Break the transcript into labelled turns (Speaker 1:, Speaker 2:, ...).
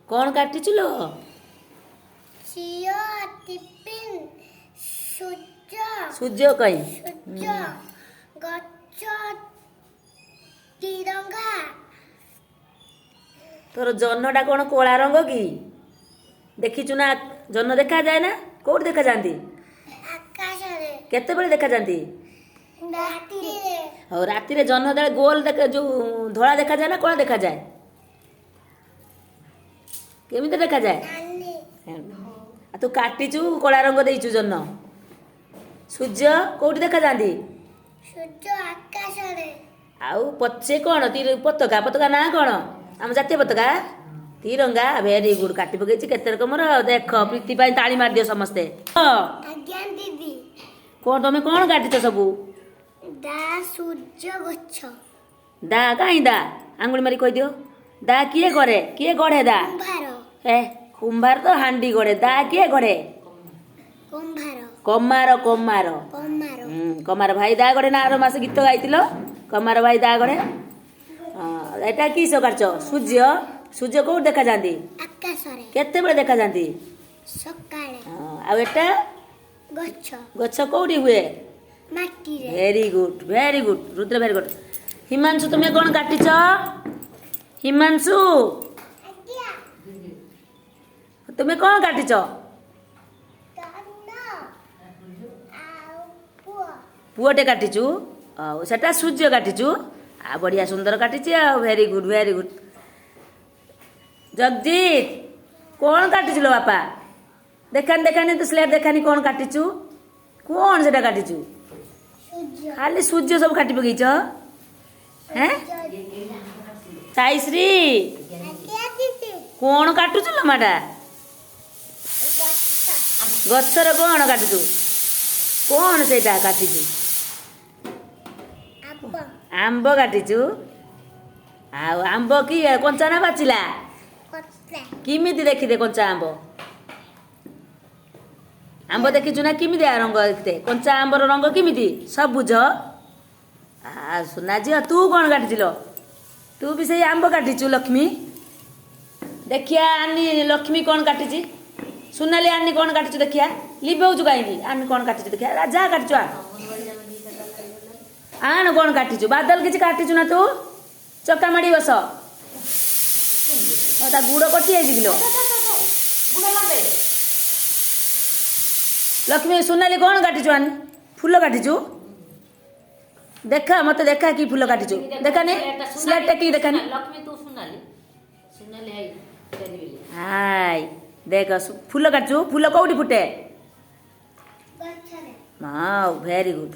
Speaker 1: कौन काटिचु लो सूर्य कई तोर जन्नटा कौन कोला रंग कि देखीचु ना जन्न देखा जाए ना कौट देखा जाती केते बेले देखा जाती और राति रे जन्न दे गोल देखा जो धोला देखा जाए ना कोला देखा जाए केमिते देखा जाए तू काटिचु कोला रंग देइचु जन्न सूर्य कौटी देखा जाती आउ पछे कौन तीर पताका पताका ना कौन आम जातीय पताका तिरंगा भेरी गुड काटी पकई केते रकमर देख प्रीति पाई ताली मार दियो समस्ते कौन तुम कौन काटिच सबू दा कहीं दा आंगुली मारी कह दियो दा किए गढ़े दा ए कुंभार तो हांडी गढ़े दा किए गढ़े कमार कमार कमार भाई दा गढ़े ना आर मास गीत गाइतिल कमार भाई दा गढ़े एटा कि काटछ सूर्य सूर्य को देखा जाती केते बेले देखा जाती आ एटा गछ कोडी हुए very good Rudra very good Himanshu तुम्हें कौन काटिच हिमांशु तुम्हें कौन काटिच पुओटे काटिचु सेटा सूर्य काटिचु आ बढ़िया सुंदर काटिची आ वेरी गुड जगजीत कौन काटिचु लो बापा देखानी तो स्लेट देखानी कौन काटिचु कौन सेटा काटिचु खाली सूर्य सब काटी पकईच हैं साईश्री कौन काटुचु लो माटा गछर कौन काटुचु कौन सेटा काटिचु आंब काटिचु आंब कि कंचा ना पाचिला किमिति देखिदे कंचा आंब देखिचु ना किमिति रंग देखते कंचा आंबर रंग किमिति सबुज आ सुना झियो तू कौन काटिल तू भी से आंब काटिचु लक्ष्मी देखिया आनी लक्ष्मी कौन काटिची सुनाली आनी कौन काटिचु देखिया लिभौचु कहीं आनी कौन काटिचु देखिया राजा काटिचु आन कौन काटिचु बादल किसी काटिचु ना तू चक्का माड़ी बस ता गुड़ कटि जाइए किलो लक्ष्मी सुनाली कौन काटिचु आनी फूल काटिचु देखा मत देखा कि फूल काटिचु देखानी स्लेट टेकी देखानी
Speaker 2: लक्ष्मी तू सुनाली
Speaker 1: हाय देख फूल काटिचु फूल कौटी फुटे हाँ वेरी गुड